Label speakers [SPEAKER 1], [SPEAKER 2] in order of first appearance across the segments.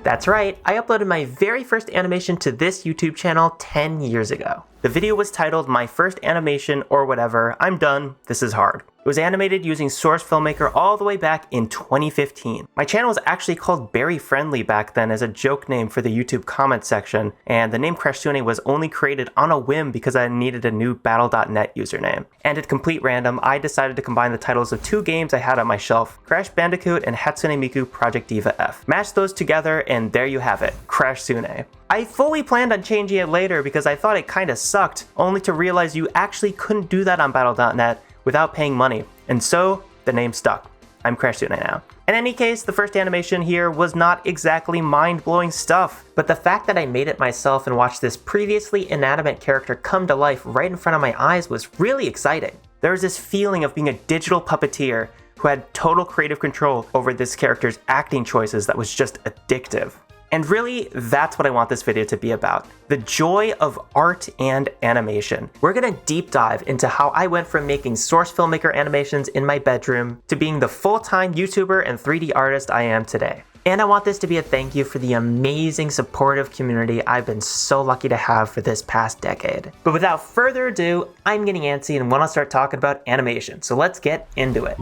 [SPEAKER 1] That's right, I uploaded my very first animation to this YouTube channel 10 years ago. The video was titled My First Animation or Whatever, I'm Done, This Is Hard. It was animated using Source Filmmaker all the way back in 2015. My channel was actually called Berry Friendly back then as a joke name for the YouTube comment section, and the name Crashsune was only created on a whim because I needed a new Battle.net username. And at complete random, I decided to combine the titles of two games I had on my shelf, Crash Bandicoot and Hatsune Miku Project Diva F. Match those together and there you have it, Crashsune. I fully planned on changing it later because I thought it kinda sucked, only to realize you actually couldn't do that on Battle.net without paying money, and so the name stuck. I'm Crashsune now. In any case, the first animation here was not exactly mind-blowing stuff, but the fact that I made it myself and watched this previously inanimate character come to life right in front of my eyes was really exciting. There was this feeling of being a digital puppeteer who had total creative control over this character's acting choices that was just addictive. And really, that's what I want this video to be about. The joy of art and animation. We're gonna deep dive into how I went from making Source Filmmaker animations in my bedroom to being the full-time YouTuber and 3D artist I am today. And I want this to be a thank you for the amazing supportive community I've been so lucky to have for this past decade. But without further ado, I'm getting antsy and want to start talking about animation, so let's get into it.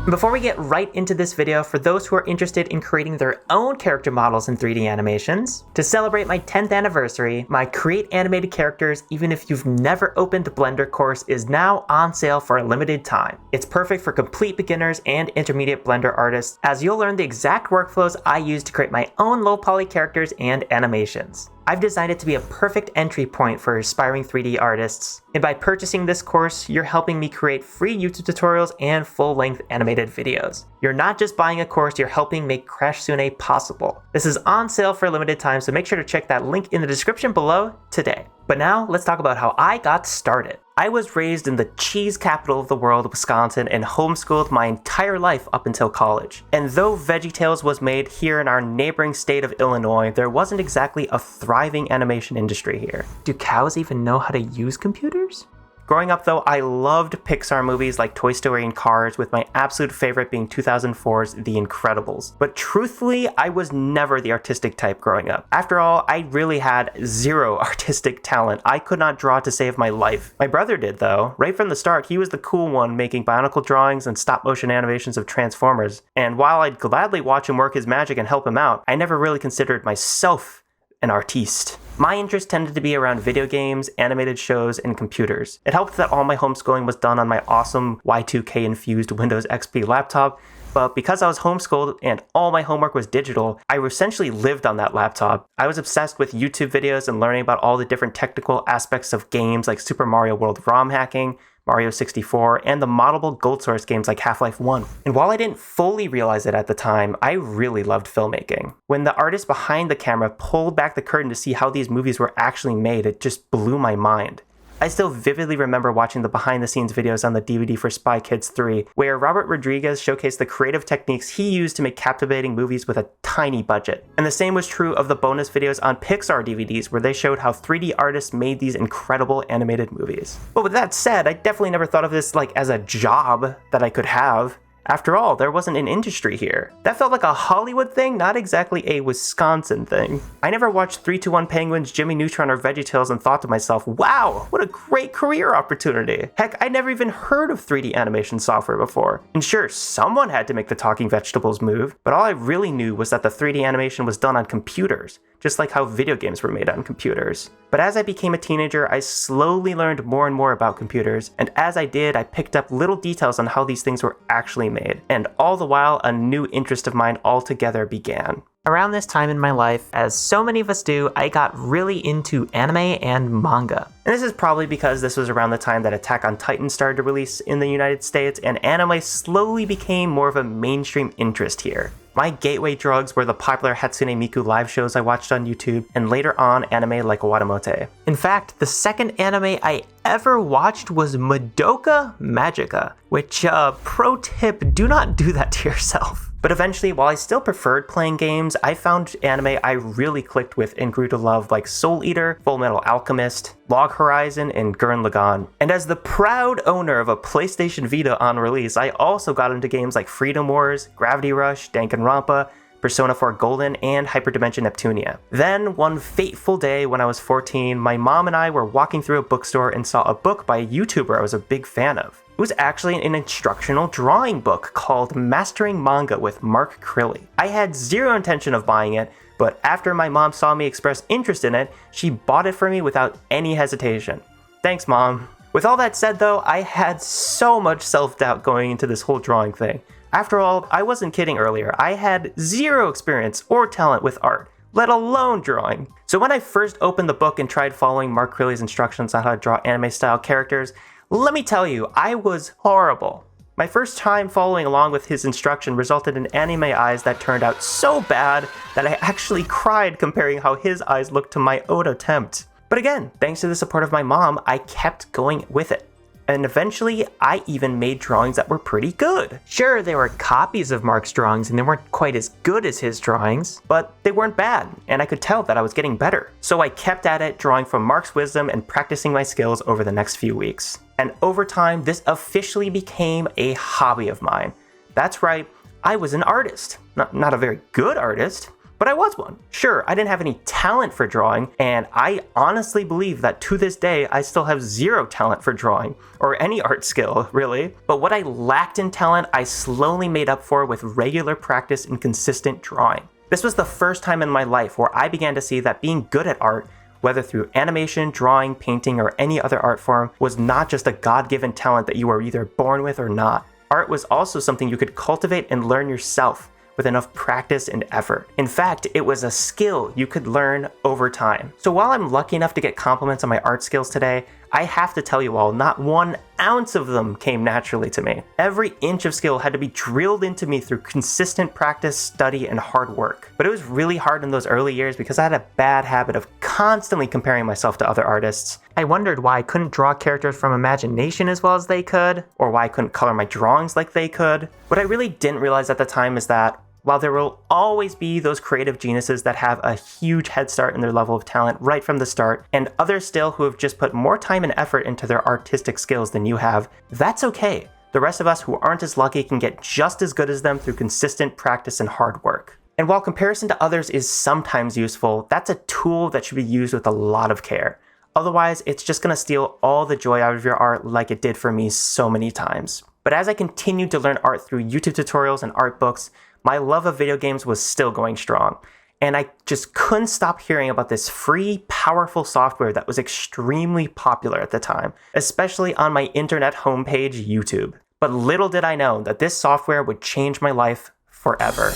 [SPEAKER 1] Before we get right into this video, for those who are interested in creating their own character models in 3D animations, to celebrate my 10th anniversary, my Create Animated Characters Even If You've Never Opened Blender course is now on sale for a limited time. It's perfect for complete beginners and intermediate Blender artists, as you'll learn the exact workflows I use to create my own low poly characters and animations. I've designed it to be a perfect entry point for aspiring 3D artists, and by purchasing this course, you're helping me create free YouTube tutorials and full-length animated videos. You're not just buying a course, you're helping make Crashsune possible. This is on sale for a limited time, so make sure to check that link in the description below today. But now, let's talk about how I got started. I was raised in the cheese capital of the world, Wisconsin, and homeschooled my entire life up until college. And though VeggieTales was made here in our neighboring state of Illinois, there wasn't exactly a thriving animation industry here. Do cows even know how to use computers? Growing up though, I loved Pixar movies like Toy Story and Cars, with my absolute favorite being 2004's The Incredibles. But truthfully, I was never the artistic type growing up. After all, I really had zero artistic talent. I could not draw to save my life. My brother did though. Right from the start, he was the cool one making bionicle drawings and stop motion animations of Transformers. And while I'd gladly watch him work his magic and help him out, I never really considered myself an artiste. My interest tended to be around video games, animated shows, and computers. It helped that all my homeschooling was done on my awesome Y2K-infused Windows XP laptop, but because I was homeschooled and all my homework was digital, I essentially lived on that laptop. I was obsessed with YouTube videos and learning about all the different technical aspects of games like Super Mario World ROM hacking, Mario 64, and the moddable gold source games like Half-Life 1. And while I didn't fully realize it at the time, I really loved filmmaking. When the artist behind the camera pulled back the curtain to see how these movies were actually made, it just blew my mind. I still vividly remember watching the behind-the-scenes videos on the DVD for Spy Kids 3, where Robert Rodriguez showcased the creative techniques he used to make captivating movies with a tiny budget. And the same was true of the bonus videos on Pixar DVDs, where they showed how 3D artists made these incredible animated movies. But with that said, I definitely never thought of this as a job that I could have. After all, there wasn't an industry here. That felt like a Hollywood thing, not exactly a Wisconsin thing. I never watched 321 Penguins, Jimmy Neutron, or VeggieTales and thought to myself, wow, what a great career opportunity. Heck, I never even heard of 3D animation software before. And sure, someone had to make the talking vegetables move, but all I really knew was that the 3D animation was done on computers, just like how video games were made on computers. But as I became a teenager, I slowly learned more and more about computers, and as I did, I picked up little details on how these things were actually made, and all the while, a new interest of mine altogether began. Around this time in my life, as so many of us do, I got really into anime and manga. And this is probably because this was around the time that Attack on Titan started to release in the United States, and anime slowly became more of a mainstream interest here. My gateway drugs were the popular Hatsune Miku live shows I watched on YouTube, and later on anime like Watamote. In fact, the second anime I ever watched was Madoka Magica, which, pro tip, do not do that to yourself. But eventually, while I still preferred playing games, I found anime I really clicked with and grew to love, like Soul Eater, Full Metal Alchemist, Log Horizon, and Gurren Lagann. And as the proud owner of a PlayStation Vita on release, I also got into games like Freedom Wars, Gravity Rush, Danganronpa, Persona 4 Golden, and Hyperdimension Neptunia. Then, one fateful day when I was 14, my mom and I were walking through a bookstore and saw a book by a YouTuber I was a big fan of. It was actually an instructional drawing book called Mastering Manga with Mark Crilly. I had zero intention of buying it, but after my mom saw me express interest in it, she bought it for me without any hesitation. Thanks, Mom. With all that said though, I had so much self-doubt going into this whole drawing thing. After all, I wasn't kidding earlier, I had zero experience or talent with art, let alone drawing. So when I first opened the book and tried following Mark Crilly's instructions on how to draw anime-style characters, let me tell you, I was horrible. My first time following along with his instruction resulted in anime eyes that turned out so bad that I actually cried comparing how his eyes looked to my own attempt. But again, thanks to the support of my mom, I kept going with it. And eventually, I even made drawings that were pretty good. Sure, they were copies of Mark's drawings and they weren't quite as good as his drawings, but they weren't bad, and I could tell that I was getting better. So I kept at it, drawing from Mark's wisdom and practicing my skills over the next few weeks. And over time, this officially became a hobby of mine. That's right, I was an artist. Not a very good artist, but I was one. Sure, I didn't have any talent for drawing, and I honestly believe that to this day, I still have zero talent for drawing, or any art skill, really. But what I lacked in talent, I slowly made up for with regular practice and consistent drawing. This was the first time in my life where I began to see that being good at art, whether through animation, drawing, painting, or any other art form, was not just a God-given talent that you were either born with or not. Art was also something you could cultivate and learn yourself, with enough practice and effort. In fact, it was a skill you could learn over time. So while I'm lucky enough to get compliments on my art skills today, I have to tell you all, not 1 ounce of them came naturally to me. Every inch of skill had to be drilled into me through consistent practice, study, and hard work. But it was really hard in those early years because I had a bad habit of constantly comparing myself to other artists. I wondered why I couldn't draw characters from imagination as well as they could, or why I couldn't color my drawings like they could. What I really didn't realize at the time is that while there will always be those creative geniuses that have a huge head start in their level of talent right from the start, and others still who have just put more time and effort into their artistic skills than you have, that's okay. The rest of us who aren't as lucky can get just as good as them through consistent practice and hard work. And while comparison to others is sometimes useful, that's a tool that should be used with a lot of care. Otherwise, it's just gonna steal all the joy out of your art like it did for me so many times. But as I continued to learn art through YouTube tutorials and art books, my love of video games was still going strong, and I just couldn't stop hearing about this free, powerful software that was extremely popular at the time, especially on my internet homepage, YouTube. But little did I know that this software would change my life forever.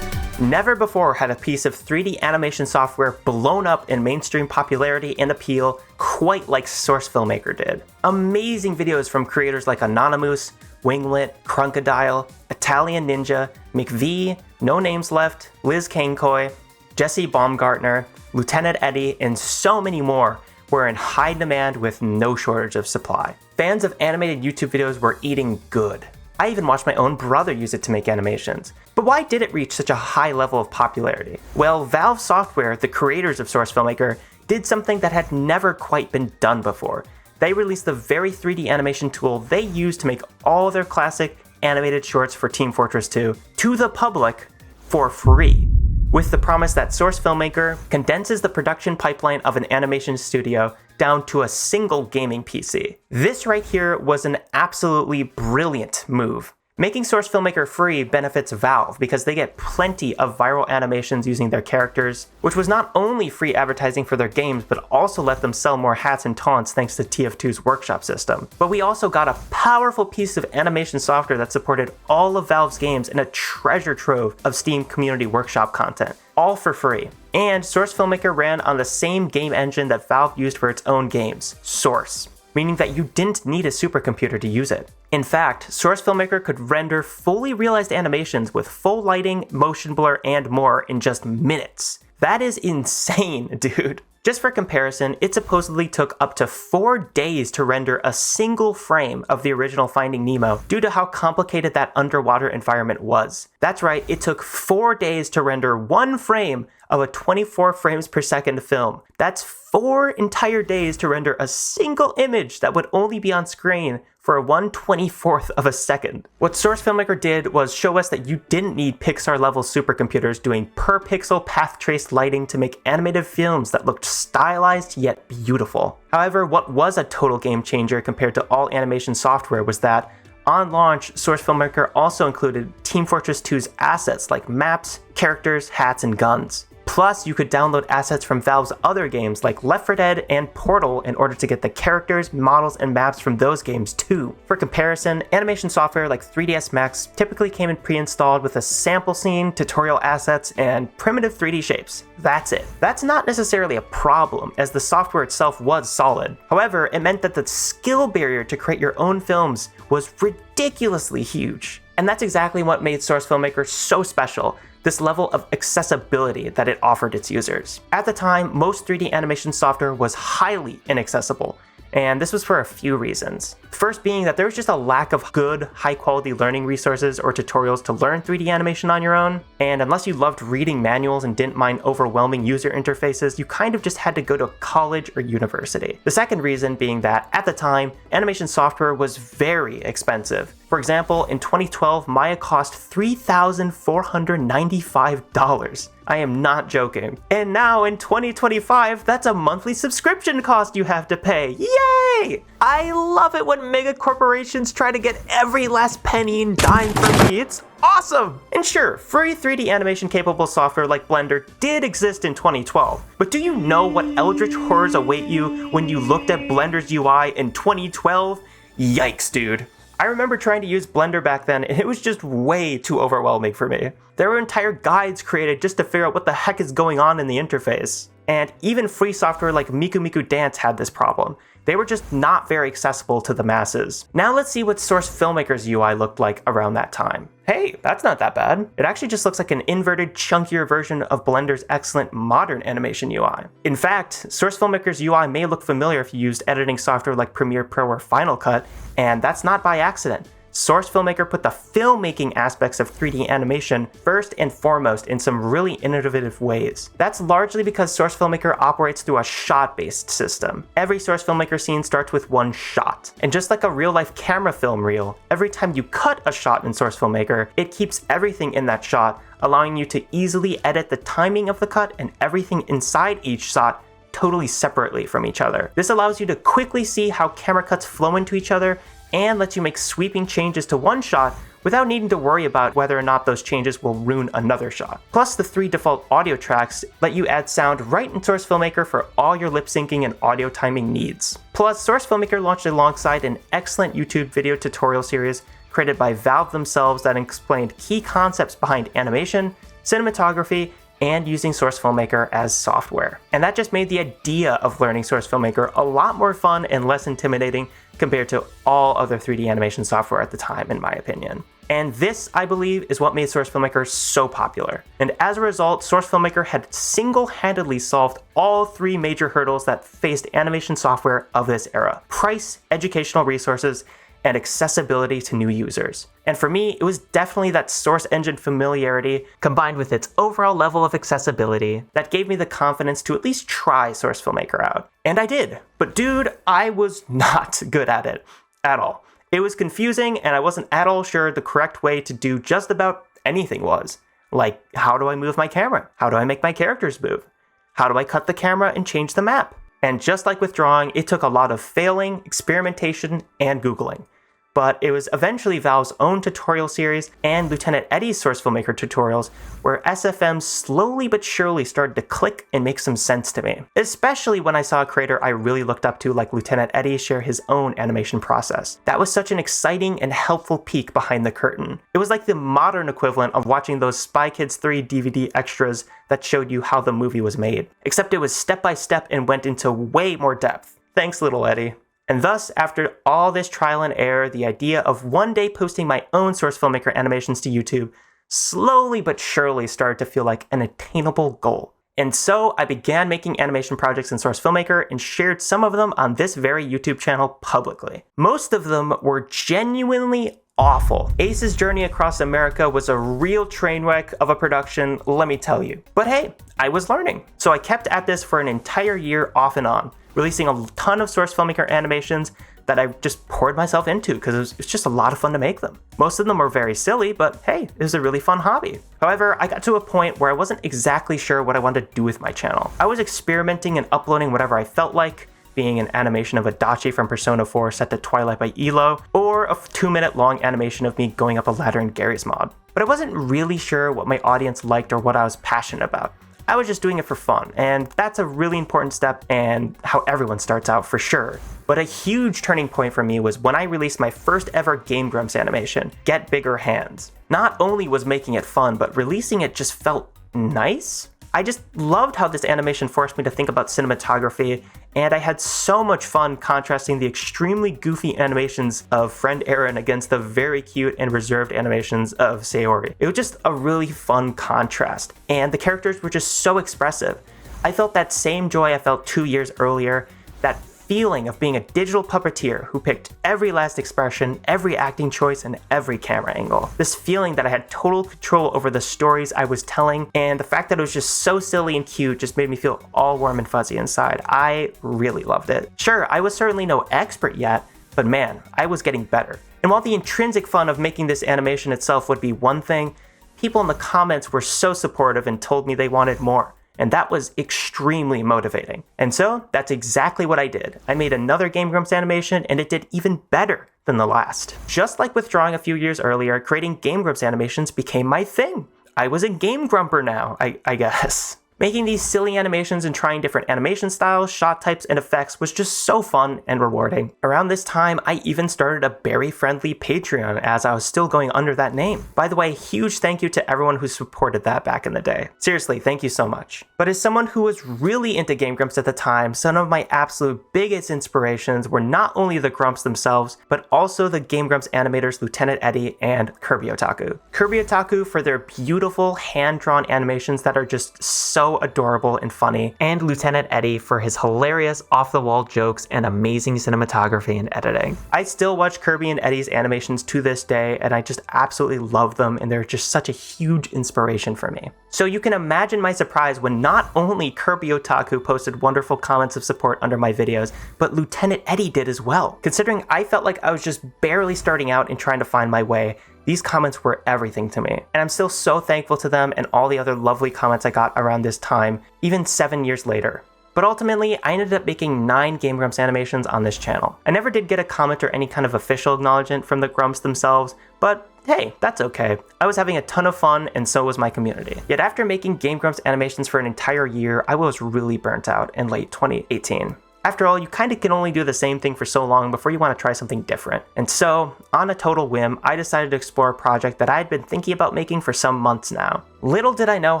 [SPEAKER 1] Never before had a piece of 3D animation software blown up in mainstream popularity and appeal quite like Source Filmmaker did. Amazing videos from creators like Anonymous, Winglet, Crocodile, Italian Ninja, McVie, No Names Left, Liz Kankoi, Jesse Baumgartner, Lieutenant Eddie, and so many more were in high demand with no shortage of supply. Fans of animated YouTube videos were eating good. I even watched my own brother use it to make animations. But why did it reach such a high level of popularity? Well, Valve Software, the creators of Source Filmmaker, did something that had never quite been done before. They released the very 3D animation tool they used to make all their classic animated shorts for Team Fortress 2 to the public for free, with the promise that Source Filmmaker condenses the production pipeline of an animation studio down to a single gaming PC. This right here was an absolutely brilliant move. Making Source Filmmaker free benefits Valve because they get plenty of viral animations using their characters, which was not only free advertising for their games, but also let them sell more hats and taunts thanks to TF2's workshop system. But we also got a powerful piece of animation software that supported all of Valve's games and a treasure trove of Steam Community Workshop content, all for free. And Source Filmmaker ran on the same game engine that Valve used for its own games, Source, meaning that you didn't need a supercomputer to use it. In fact, Source Filmmaker could render fully realized animations with full lighting, motion blur, and more in just minutes. That is insane, dude. Just for comparison, it supposedly took up to 4 days to render a single frame of the original Finding Nemo due to how complicated that underwater environment was. That's right, it took 4 days to render 1 frame of a 24 frames per second film. That's 4 entire days to render a single image that would only be on screen for a 1/24th of a second. What Source Filmmaker did was show us that you didn't need Pixar-level supercomputers doing per-pixel path-traced lighting to make animated films that looked stylized yet beautiful. However, what was a total game changer compared to all animation software was that, on launch, Source Filmmaker also included Team Fortress 2's assets like maps, characters, hats, and guns. Plus, you could download assets from Valve's other games like Left 4 Dead and Portal in order to get the characters, models, and maps from those games too. For comparison, animation software like 3ds Max typically came in pre-installed with a sample scene, tutorial assets, and primitive 3D shapes. That's it. That's not necessarily a problem, as the software itself was solid. However, it meant that the skill barrier to create your own films was ridiculously huge. And that's exactly what made Source Filmmaker so special. This level of accessibility that it offered its users. At the time, most 3D animation software was highly inaccessible, and this was for a few reasons. First being that there was just a lack of good, high-quality learning resources or tutorials to learn 3D animation on your own, and unless you loved reading manuals and didn't mind overwhelming user interfaces, you kind of just had to go to college or university. The second reason being that, at the time, animation software was very expensive. For example, in 2012, Maya cost $3,495. I am not joking. And now in 2025, that's a monthly subscription cost you have to pay. Yay! I love it when mega corporations try to get every last penny and dime from me. It's awesome! And sure, free 3D animation capable software like Blender did exist in 2012. But do you know what eldritch horrors await you when you looked at Blender's UI in 2012? Yikes, dude. I remember trying to use Blender back then, and it was just way too overwhelming for me. There were entire guides created just to figure out what the heck is going on in the interface. And even free software like Miku Miku Dance had this problem. They were just not very accessible to the masses. Now let's see what Source Filmmaker's UI looked like around that time. Hey, that's not that bad. It actually just looks like an inverted, chunkier version of Blender's excellent modern animation UI. In fact, Source Filmmaker's UI may look familiar if you used editing software like Premiere Pro or Final Cut, and that's not by accident. Source Filmmaker put the filmmaking aspects of 3D animation first and foremost in some really innovative ways. That's largely because Source Filmmaker operates through a shot-based system. Every Source Filmmaker scene starts with one shot. And just like a real-life camera film reel, every time you cut a shot in Source Filmmaker, it keeps everything in that shot, allowing you to easily edit the timing of the cut and everything inside each shot totally separately from each other. This allows you to quickly see how camera cuts flow into each other and lets you make sweeping changes to one shot without needing to worry about whether or not those changes will ruin another shot. Plus, the 3 default audio tracks let you add sound right in Source Filmmaker for all your lip syncing and audio timing needs. Plus, Source Filmmaker launched alongside an excellent YouTube video tutorial series created by Valve themselves that explained key concepts behind animation, cinematography, and using Source Filmmaker as software. And that just made the idea of learning Source Filmmaker a lot more fun and less intimidating compared to all other 3D animation software at the time, in my opinion. And this, I believe, is what made Source Filmmaker so popular. And as a result, Source Filmmaker had single-handedly solved all 3 major hurdles that faced animation software of this era: price, educational resources, and accessibility to new users. And for me, it was definitely that Source Engine familiarity combined with its overall level of accessibility that gave me the confidence to at least try Source Filmmaker out. And I did. But dude, I was not good at it at all. It was confusing, and I wasn't at all sure the correct way to do just about anything was. Like, how do I move my camera? How do I make my characters move? How do I cut the camera and change the map? And just like with drawing, it took a lot of failing, experimentation, and Googling. But it was eventually Valve's own tutorial series and Lieutenant Eddie's Source Filmmaker tutorials where SFM slowly but surely started to click and make some sense to me. Especially when I saw a creator I really looked up to like Lieutenant Eddie share his own animation process. That was such an exciting and helpful peek behind the curtain. It was like the modern equivalent of watching those Spy Kids 3 DVD extras that showed you how the movie was made. Except it was step by step and went into way more depth. Thanks, little Eddie. And thus, after all this trial and error, the idea of one day posting my own Source Filmmaker animations to YouTube slowly but surely started to feel like an attainable goal. And so I began making animation projects in Source Filmmaker and shared some of them on this very YouTube channel publicly. Most of them were genuinely awful. Ace's Journey Across America was a real train wreck of a production, let me tell you. But hey, I was learning. So I kept at this for an entire year off and on, releasing a ton of Source Filmmaker animations, that I just poured myself into because it was just a lot of fun to make them. Most of them were very silly, but hey, it was a really fun hobby. However, I got to a point where I wasn't exactly sure what I wanted to do with my channel. I was experimenting and uploading whatever I felt like, being an animation of Adachi from Persona 4 set to Twilight by Elo, or a 2-minute long animation of me going up a ladder in Gary's mod. But I wasn't really sure what my audience liked or what I was passionate about. I was just doing it for fun, and that's a really important step and how everyone starts out for sure. But a huge turning point for me was when I released my first ever Game Grumps animation, Get Bigger Hands. Not only was making it fun, but releasing it just felt nice. I just loved how this animation forced me to think about cinematography, and I had so much fun contrasting the extremely goofy animations of friend Aaron against the very cute and reserved animations of Sayori. It was just a really fun contrast, and the characters were just so expressive. I felt that same joy I felt 2 years earlier, that feeling of being a digital puppeteer who picked every last expression, every acting choice, and every camera angle. This feeling that I had total control over the stories I was telling, and the fact that it was just so silly and cute just made me feel all warm and fuzzy inside. I really loved it. Sure, I was certainly no expert yet, but man, I was getting better. And while the intrinsic fun of making this animation itself would be one thing, people in the comments were so supportive and told me they wanted more. And that was extremely motivating. And so that's exactly what I did. I made another Game Grumps animation and it did even better than the last. Just like withdrawing a few years earlier, creating Game Grumps animations became my thing. I was a Game Grumper now, I guess. Making these silly animations and trying different animation styles, shot types, and effects was just so fun and rewarding. Around this time, I even started a berry-friendly Patreon as I was still going under that name. By the way, huge thank you to everyone who supported that back in the day. Seriously, thank you so much. But as someone who was really into Game Grumps at the time, some of my absolute biggest inspirations were not only the Grumps themselves, but also the Game Grumps animators Lieutenant Eddie and Kirby Otaku. Kirby Otaku for their beautiful hand-drawn animations that are just so adorable and funny, and Lieutenant Eddie for his hilarious off-the-wall jokes and amazing cinematography and editing. I still watch Kirby and Eddie's animations to this day, and I just absolutely love them, and they're just such a huge inspiration for me. So you can imagine my surprise when not only Kirby Otaku posted wonderful comments of support under my videos, but Lieutenant Eddie did as well. Considering I felt like I was just barely starting out and trying to find my way, these comments were everything to me, and I'm still so thankful to them and all the other lovely comments I got around this time, even 7 years later. But ultimately, I ended up making 9 Game Grumps animations on this channel. I never did get a comment or any kind of official acknowledgement from the Grumps themselves, but hey, that's okay. I was having a ton of fun, and so was my community. Yet after making Game Grumps animations for an entire year, I was really burnt out in late 2018. After all, you kind of can only do the same thing for so long before you want to try something different. And so, on a total whim, I decided to explore a project that I had been thinking about making for some months now. Little did I know,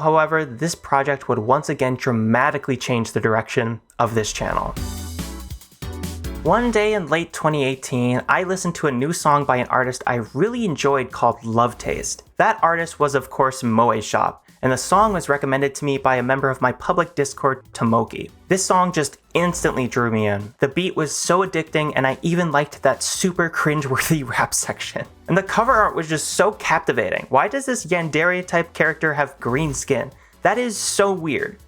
[SPEAKER 1] however, this project would once again dramatically change the direction of this channel. One day in late 2018, I listened to a new song by an artist I really enjoyed called Love Taste. That artist was of course Moe Shop, and the song was recommended to me by a member of my public Discord, Tomoki. This song just instantly drew me in. The beat was so addicting, and I even liked that super cringeworthy rap section. And the cover art was just so captivating. Why does this Yandere type character have green skin? That is so weird,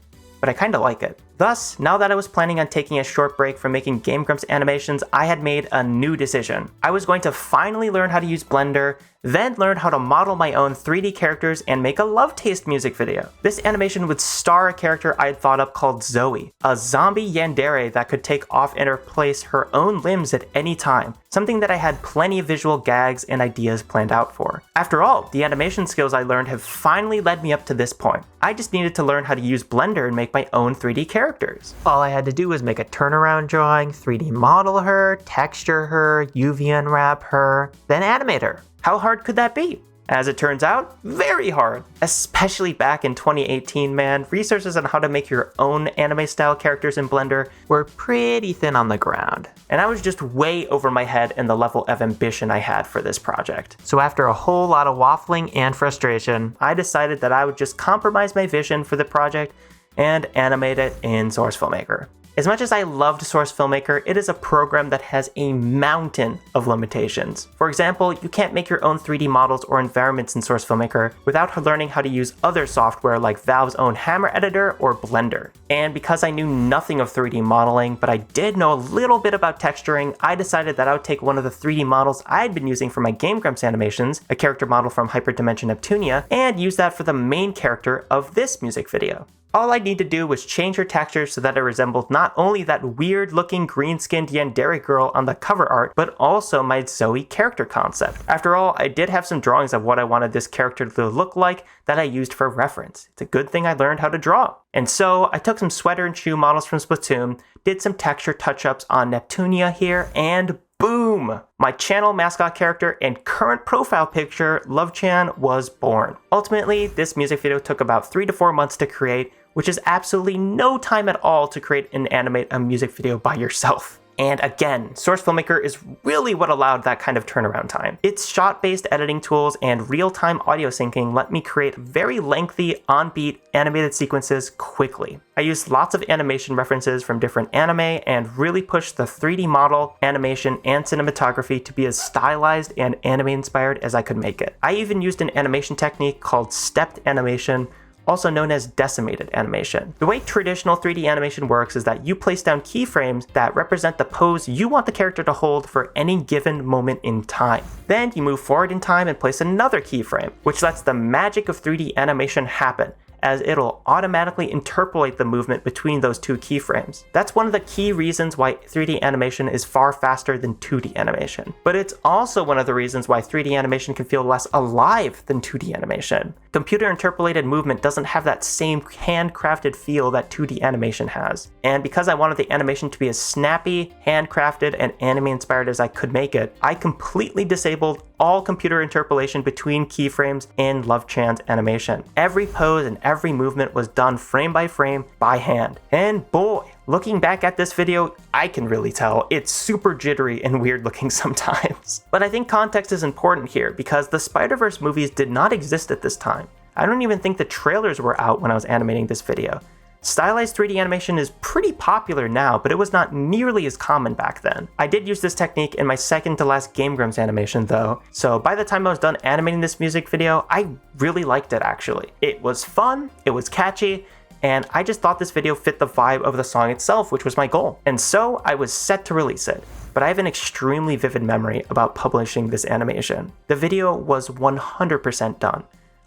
[SPEAKER 1] but I kinda like it. Thus, now that I was planning on taking a short break from making Game Grumps animations, I had made a new decision. I was going to finally learn how to use Blender, then learn how to model my own 3D characters and make a Love Taste music video. This animation would star a character I had thought up called Zoe, a zombie yandere that could take off and replace her own limbs at any time, something that I had plenty of visual gags and ideas planned out for. After all, the animation skills I learned have finally led me up to this point. I just needed to learn how to use Blender and make my own 3D characters. All I had to do was make a turnaround drawing, 3D model her, texture her, UV unwrap her, then animate her. How hard could that be? As it turns out, very hard. Especially back in 2018, man, resources on how to make your own anime-style characters in Blender were pretty thin on the ground. And I was just way over my head in the level of ambition I had for this project. So after a whole lot of waffling and frustration, I decided that I would just compromise my vision for the project and animate it in Source Filmmaker. As much as I loved Source Filmmaker, it is a program that has a mountain of limitations. For example, you can't make your own 3D models or environments in Source Filmmaker without learning how to use other software like Valve's own Hammer Editor or Blender. And because I knew nothing of 3D modeling, but I did know a little bit about texturing, I decided that I would take one of the 3D models I'd been using for my Game Grumps animations, a character model from Hyperdimension Neptunia, and use that for the main character of this music video. All I need to do was change her texture so that it resembled not only that weird-looking green-skinned Yandere girl on the cover art, but also my Zoe character concept. After all, I did have some drawings of what I wanted this character to look like that I used for reference. It's a good thing I learned how to draw. And so I took some sweater and shoe models from Splatoon, did some texture touch-ups on Neptunia here, and boom! My channel mascot character and current profile picture, Lovechan, was born. Ultimately, this music video took about 3 to 4 months to create, which is absolutely no time at all to create and animate a music video by yourself. And again, Source Filmmaker is really what allowed that kind of turnaround time. Its shot-based editing tools and real-time audio syncing let me create very lengthy, on-beat animated sequences quickly. I used lots of animation references from different anime and really pushed the 3D model, animation, and cinematography to be as stylized and anime-inspired as I could make it. I even used an animation technique called stepped animation, also known as decimated animation. The way traditional 3D animation works is that you place down keyframes that represent the pose you want the character to hold for any given moment in time. Then you move forward in time and place another keyframe, which lets the magic of 3D animation happen, as it'll automatically interpolate the movement between those two keyframes. That's one of the key reasons why 3D animation is far faster than 2D animation. But it's also one of the reasons why 3D animation can feel less alive than 2D animation. Computer interpolated movement doesn't have that same handcrafted feel that 2D animation has. And because I wanted the animation to be as snappy, handcrafted, and anime-inspired as I could make it, I completely disabled all computer interpolation between keyframes in Lovechan's animation. Every pose and every movement was done frame by frame by hand. And boy, looking back at this video, I can really tell it's super jittery and weird looking sometimes. But I think context is important here because the Spider-Verse movies did not exist at this time. I don't even think the trailers were out when I was animating this video. Stylized 3D animation is pretty popular now, but it was not nearly as common back then. I did use this technique in my second to last Game Grumps animation though, so by the time I was done animating this music video, I really liked it actually. It was fun, it was catchy, and I just thought this video fit the vibe of the song itself, which was my goal. And so I was set to release it. But I have an extremely vivid memory about publishing this animation. The video was 100% done.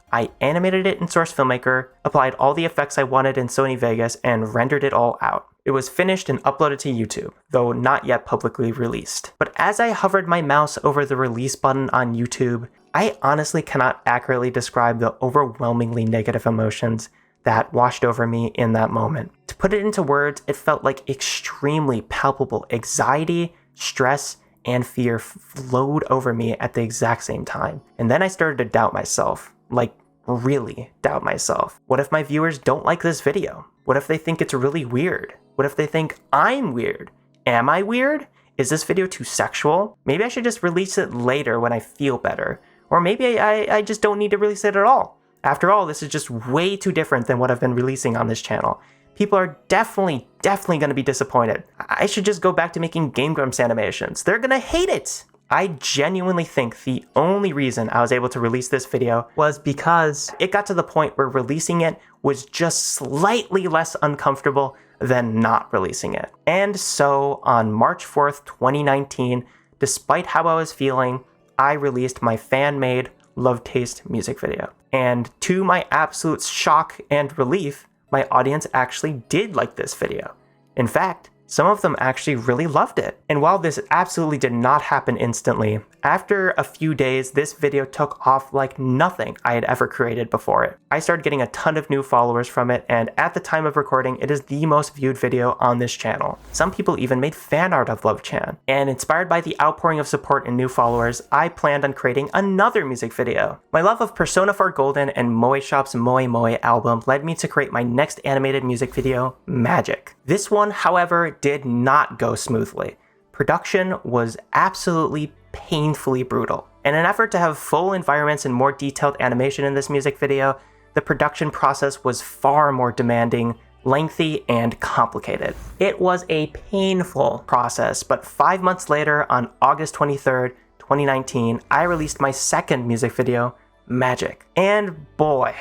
[SPEAKER 1] I animated it in Source Filmmaker, applied all the effects I wanted in Sony Vegas, and rendered it all out. It was finished and uploaded to YouTube, though not yet publicly released. But as I hovered my mouse over the release button on YouTube, I honestly cannot accurately describe the overwhelmingly negative emotions that washed over me in that moment. To put it into words, it felt like extremely palpable anxiety, stress, and fear flowed over me at the exact same time. And then I started to doubt myself. Like, really doubt myself. What if my viewers don't like this video? What if they think it's really weird? What if they think I'm weird? Am I weird? Is this video too sexual? Maybe I should just release it later when I feel better. Or maybe I just don't need to release it at all. After all, this is just way too different than what I've been releasing on this channel. People are definitely going to be disappointed. I should just go back to making Game Grumps animations. They're gonna hate it. I genuinely think the only reason I was able to release this video was because it got to the point where releasing it was just slightly less uncomfortable than not releasing it. And so on March 4th, 2019, despite how I was feeling, I released my fan-made Love Taste music video. And to my absolute shock and relief, my audience actually did like this video. In fact, some of them actually really loved it. And while this absolutely did not happen instantly, after a few days, this video took off like nothing I had ever created before it. I started getting a ton of new followers from it, and at the time of recording, it is the most viewed video on this channel. Some people even made fan art of Lovechan. And inspired by the outpouring of support and new followers, I planned on creating another music video. My love of Persona 4 Golden and Moe Shop's Moe Moe album led me to create my next animated music video, Magic. This one, however, did not go smoothly. Production was absolutely painfully brutal. In an effort to have full environments and more detailed animation in this music video, the production process was far more demanding lengthy, and complicated. It was a painful process, but 5 months later, on August 23rd, 2019, I released my second music video, Magic. And boy,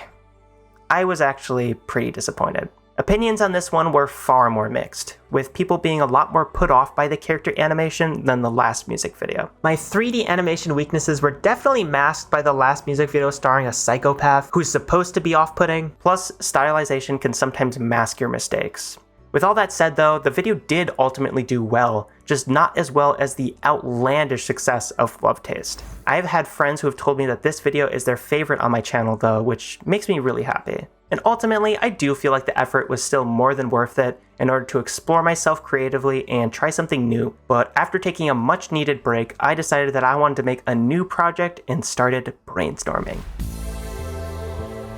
[SPEAKER 1] I was actually pretty disappointed. Opinions on this one were far more mixed, with people being a lot more put off by the character animation than the last music video. My 3D animation weaknesses were definitely masked by the last music video starring a psychopath who's supposed to be off-putting, plus stylization can sometimes mask your mistakes. With all that said though, the video did ultimately do well, just not as well as the outlandish success of Love Taste. I have had friends who have told me that this video is their favorite on my channel though, which makes me really happy. And ultimately, I do feel like the effort was still more than worth it in order to explore myself creatively and try something new. But after taking a much needed break, I decided that I wanted to make a new project and started brainstorming.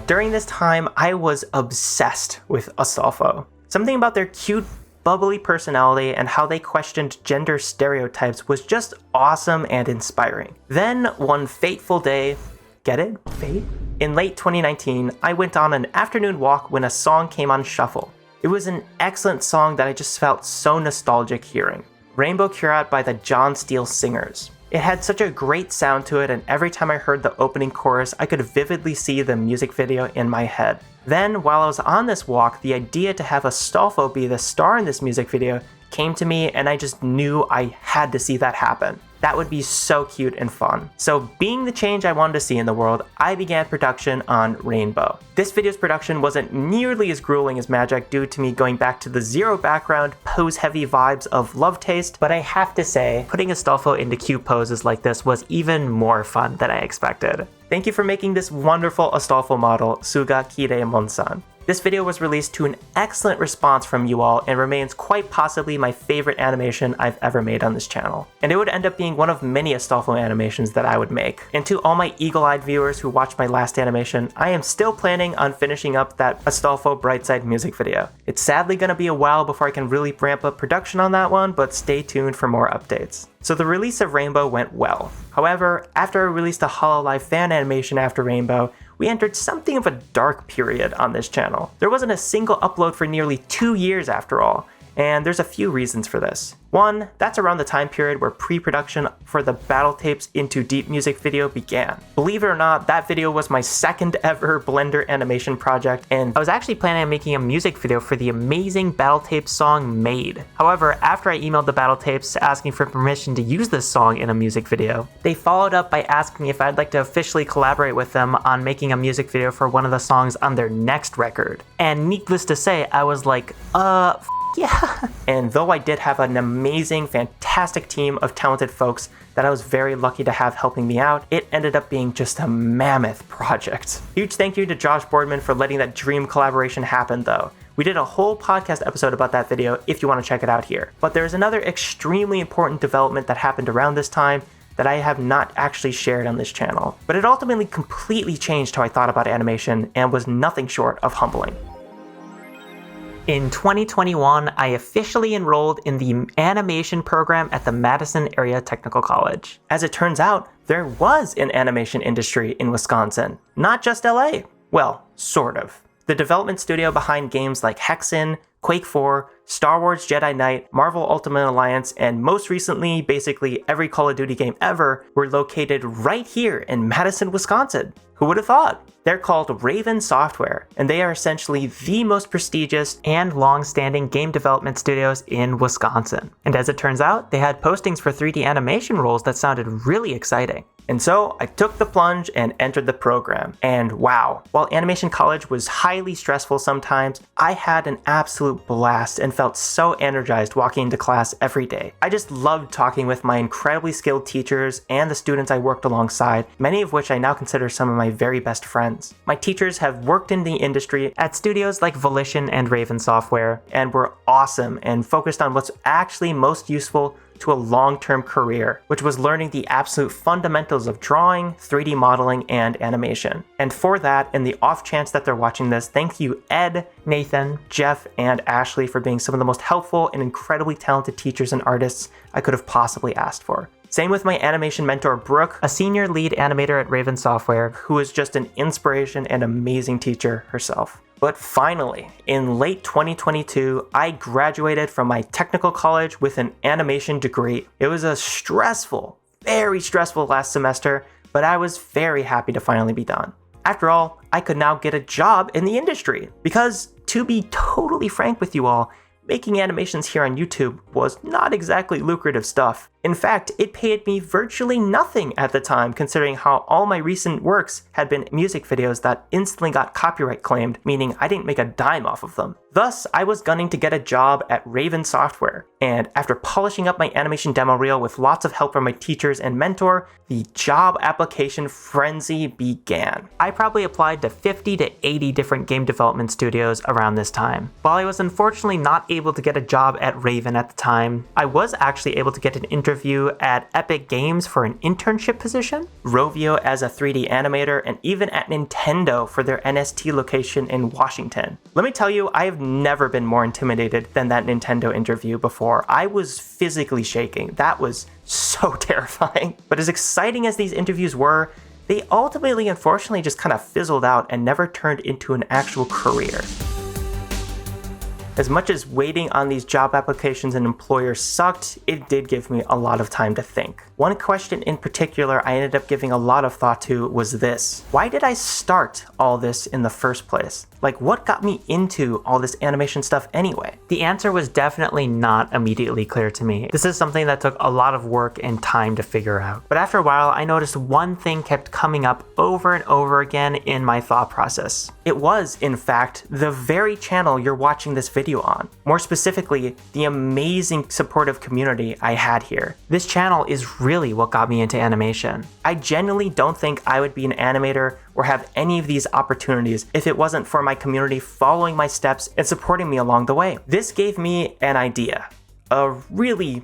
[SPEAKER 1] During this time, I was obsessed with Astolfo. Something about their cute, bubbly personality and how they questioned gender stereotypes was just awesome and inspiring. Then, one fateful day, get it? Fate? In late 2019, I went on an afternoon walk when a song came on shuffle. It was an excellent song that I just felt so nostalgic hearing. Rainbow Curate by the John Steele Singers. It had such a great sound to it, and every time I heard the opening chorus, I could vividly see the music video in my head. Then, while I was on this walk, the idea to have Astolfo be the star in this music video came to me, and I just knew I had to see that happen. That would be so cute and fun. So being the change I wanted to see in the world, I began production on Rainbow. This video's production wasn't nearly as grueling as Magic due to me going back to the zero background, pose-heavy vibes of Love Taste, but I have to say, putting Astolfo into cute poses like this was even more fun than I expected. Thank you for making this wonderful Astolfo model, Suga Kiremon-san. This video was released to an excellent response from you all and remains quite possibly my favorite animation I've ever made on this channel. And it would end up being one of many Astolfo animations that I would make. And to all my eagle-eyed viewers who watched my last animation, I am still planning on finishing up that Astolfo Brightside music video. It's sadly gonna be a while before I can really ramp up production on that one, but stay tuned for more updates. So the release of Rainbow went well. However, after I released a Hololive fan animation after Rainbow, we entered something of a dark period on this channel. There wasn't a single upload for nearly 2 years after all, and there's a few reasons for this. One, that's around the time period where pre-production for the Battle Tapes Into Deep music video began. Believe it or not, that video was my second ever Blender animation project, and I was actually planning on making a music video for the amazing Battle Tapes song Made. However, after I emailed the Battle Tapes asking for permission to use this song in a music video, they followed up by asking me if I'd like to officially collaborate with them on making a music video for one of the songs on their next record. And needless to say, I was like, yeah. And though I did have an amazing, fantastic team of talented folks that I was very lucky to have helping me out, it ended up being just a mammoth project. Huge thank you to Josh Boardman for letting that dream collaboration happen though. We did a whole podcast episode about that video if you want to check it out here. But there's another extremely important development that happened around this time that I have not actually shared on this channel. But it ultimately completely changed how I thought about animation and was nothing short of humbling. In 2021, I officially enrolled in the animation program at the Madison Area Technical College. As it turns out, there was an animation industry in Wisconsin, not just LA. Well, sort of. The development studio behind games like Hexen, Quake 4, Star Wars Jedi Knight, Marvel Ultimate Alliance, and most recently, basically every Call of Duty game ever, were located right here in Madison, Wisconsin. Who would have thought? They're called Raven Software, and they are essentially the most prestigious and long-standing game development studios in Wisconsin. And as it turns out, they had postings for 3D animation roles that sounded really exciting. And so I took the plunge and entered the program. And wow, while animation college was highly stressful sometimes, I had an absolute blast and felt so energized walking into class every day. I just loved talking with my incredibly skilled teachers and the students I worked alongside, many of which I now consider some of my very best friends. My teachers have worked in the industry at studios like Volition and Raven Software and were awesome and focused on what's actually most useful to a long-term career, which was learning the absolute fundamentals of drawing, 3D modeling, and animation. And for that, in the off chance that they're watching this, thank you Ed, Nathan, Jeff, and Ashley for being some of the most helpful and incredibly talented teachers and artists I could have possibly asked for. Same with my animation mentor, Brooke, a senior lead animator at Raven Software, who is just an inspiration and amazing teacher herself. But finally, in late 2022, I graduated from my technical college with an animation degree. It was a stressful, very stressful last semester, but I was very happy to finally be done. After all, I could now get a job in the industry because, to be totally frank with you all, making animations here on YouTube was not exactly lucrative stuff. In fact, it paid me virtually nothing at the time, considering how all my recent works had been music videos that instantly got copyright claimed, meaning I didn't make a dime off of them. Thus, I was gunning to get a job at Raven Software, and after polishing up my animation demo reel with lots of help from my teachers and mentor, the job application frenzy began. I probably applied to 50 to 80 different game development studios around this time. While I was unfortunately not able to get a job at Raven at the time, I was actually able to get an interview at Epic Games for an internship position, Rovio as a 3D animator, and even at Nintendo for their NST location in Washington. Let me tell you, I have never been more intimidated than that Nintendo interview before. I was physically shaking. That was so terrifying. But as exciting as these interviews were, they ultimately, unfortunately, just kind of fizzled out and never turned into an actual career. As much as waiting on these job applications and employers sucked, it did give me a lot of time to think. One question in particular I ended up giving a lot of thought to was this: why did I start all this in the first place? Like, what got me into all this animation stuff anyway? The answer was definitely not immediately clear to me. This is something that took a lot of work and time to figure out. But after a while, I noticed one thing kept coming up over and over again in my thought process. It was, in fact, the very channel you're watching this video on. More specifically, the amazing supportive community I had here. This channel is really what got me into animation. I genuinely don't think I would be an animator or have any of these opportunities if it wasn't for my community following my steps and supporting me along the way. This gave me an idea, a really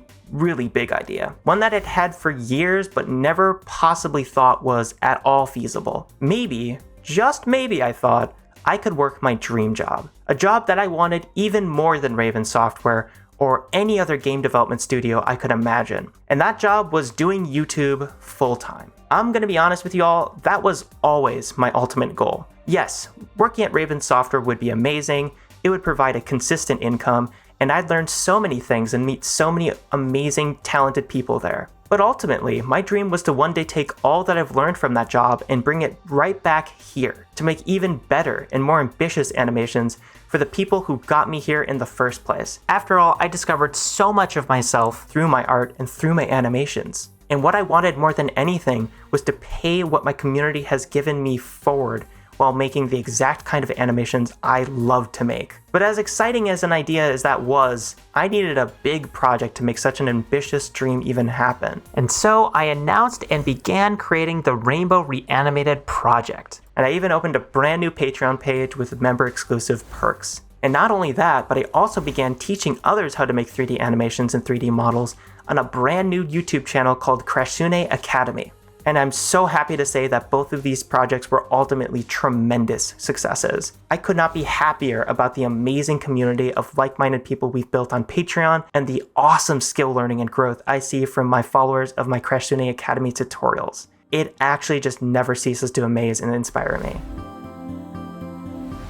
[SPEAKER 1] big idea, one that I'd had for years but never possibly thought was at all feasible. Maybe, just maybe, I thought I could work my dream job, a job that I wanted even more than Raven Software or any other game development studio I could imagine. And that job was doing YouTube full-time. I'm gonna be honest with you all, that was always my ultimate goal. Yes, working at Raven Software would be amazing, it would provide a consistent income, and I'd learn so many things and meet so many amazing, talented people there. But ultimately, my dream was to one day take all that I've learned from that job and bring it right back here to make even better and more ambitious animations for the people who got me here in the first place. After all, I discovered so much of myself through my art and through my animations. And what I wanted more than anything was to pay what my community has given me forward while making the exact kind of animations I love to make. But as exciting as an idea as that was, I needed a big project to make such an ambitious dream even happen. And so I announced and began creating the Rainbow Reanimated project. And I even opened a brand new Patreon page with member exclusive perks. And not only that, but I also began teaching others how to make 3D animations and 3D models on a brand new YouTube channel called Krasune Academy. And I'm so happy to say that both of these projects were ultimately tremendous successes. I could not be happier about the amazing community of like-minded people we've built on Patreon and the awesome skill learning and growth I see from my followers of my Krasune Academy tutorials. It actually just never ceases to amaze and inspire me.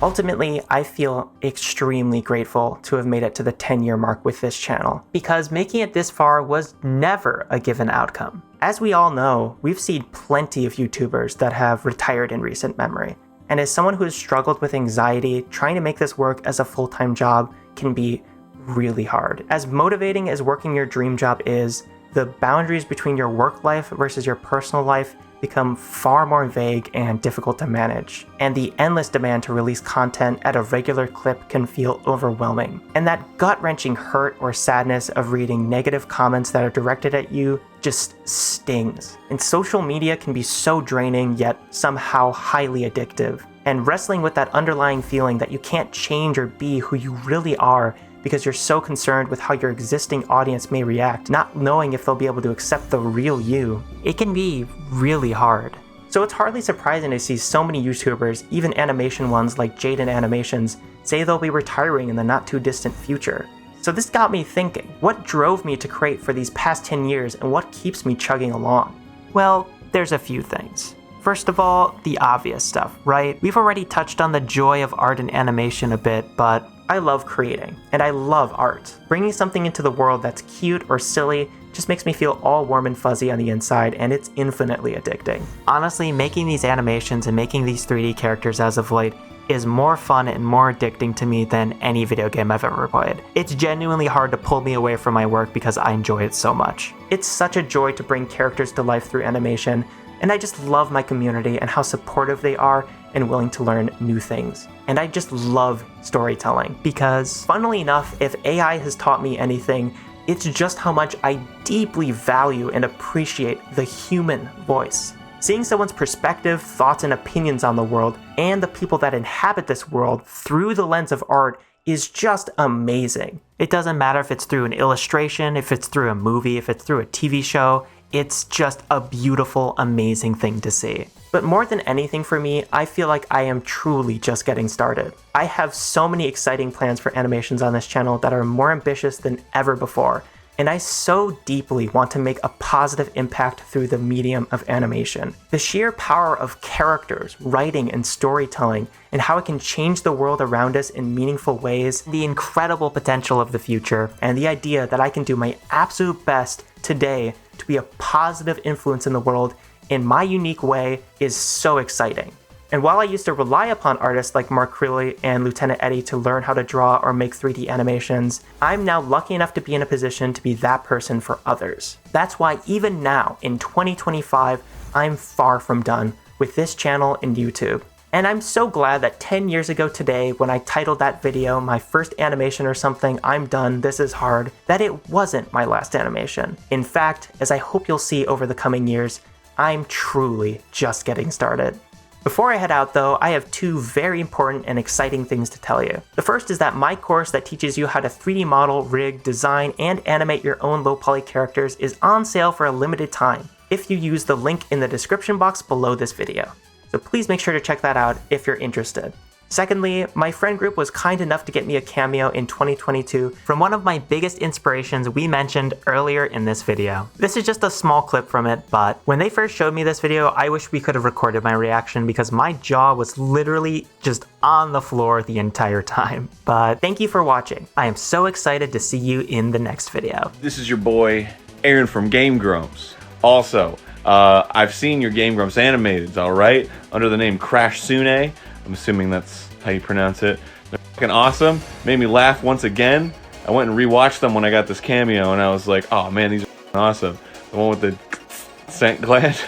[SPEAKER 1] Ultimately, I feel extremely grateful to have made it to the 10-year mark with this channel, because making it this far was never a given outcome. As we all know, we've seen plenty of YouTubers that have retired in recent memory. And as someone who has struggled with anxiety, trying to make this work as a full-time job can be really hard. As motivating as working your dream job is, the boundaries between your work life versus your personal life become far more vague and difficult to manage. And the endless demand to release content at a regular clip can feel overwhelming. And that gut-wrenching hurt or sadness of reading negative comments that are directed at you just stings. And social media can be so draining, yet somehow highly addictive. And wrestling with that underlying feeling that you can't change or be who you really are because you're so concerned with how your existing audience may react, not knowing if they'll be able to accept the real you, it can be really hard. So it's hardly surprising to see so many YouTubers, even animation ones like Jaden Animations, say they'll be retiring in the not too distant future. So this got me thinking, what drove me to create for these past 10 years and what keeps me chugging along? Well, there's a few things. First of all, the obvious stuff, right? We've already touched on the joy of art and animation a bit, but I love creating, and I love art. Bringing something into the world that's cute or silly just makes me feel all warm and fuzzy on the inside, and it's infinitely addicting. Honestly, making these animations and making these 3D characters as of late is more fun and more addicting to me than any video game I've ever played. It's genuinely hard to pull me away from my work because I enjoy it so much. It's such a joy to bring characters to life through animation, and I just love my community and how supportive they are and willing to learn new things. And I just love storytelling because, funnily enough, if AI has taught me anything, it's just how much I deeply value and appreciate the human voice. Seeing someone's perspective, thoughts, and opinions on the world and the people that inhabit this world through the lens of art is just amazing. It doesn't matter if it's through an illustration, if it's through a movie, if it's through a TV show, it's just a beautiful, amazing thing to see. But more than anything for me, I feel like I am truly just getting started. I have so many exciting plans for animations on this channel that are more ambitious than ever before, and I so deeply want to make a positive impact through the medium of animation. The sheer power of characters, writing, and storytelling, and how it can change the world around us in meaningful ways, the incredible potential of the future, and the idea that I can do my absolute best today to be a positive influence in the world in my unique way is so exciting. And while I used to rely upon artists like Mark Creeley and Lieutenant Eddie to learn how to draw or make 3D animations, I'm now lucky enough to be in a position to be that person for others. That's why even now, in 2025, I'm far from done with this channel and YouTube. And I'm so glad that 10 years ago today, when I titled that video, my first animation or something, I'm done, this is hard, that it wasn't my last animation. In fact, as I hope you'll see over the coming years, I'm truly just getting started. Before I head out though, I have two very important and exciting things to tell you. The first is that my course that teaches you how to 3D model, rig, design, and animate your own low poly characters is on sale for a limited time if you use the link in the description box below this video. So please make sure to check that out if you're interested. Secondly, my friend group was kind enough to get me a cameo in 2022 from one of my biggest inspirations we mentioned earlier in this video. This is just a small clip from it, but when they first showed me this video, I wish we could have recorded my reaction because my jaw was literally just on the floor the entire time. But thank you for watching. I am so excited to see you in the next video.
[SPEAKER 2] This is your boy, Aaron from Game Grumps. Also, I've seen your Game Grumps animated, all right? Under the name Crash Sune. I'm assuming that's how you pronounce it. They're fucking awesome. Made me laugh once again. I went and rewatched them when I got this cameo, and I was like, oh man, these are awesome. The one with the scent gland.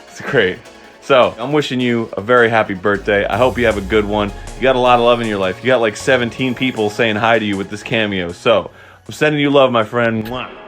[SPEAKER 2] It's great. So, I'm wishing you a very happy birthday. I hope you have a good one. You got a lot of love in your life. You got like 17 people saying hi to you with this cameo. So, I'm sending you love, my friend. Mwah.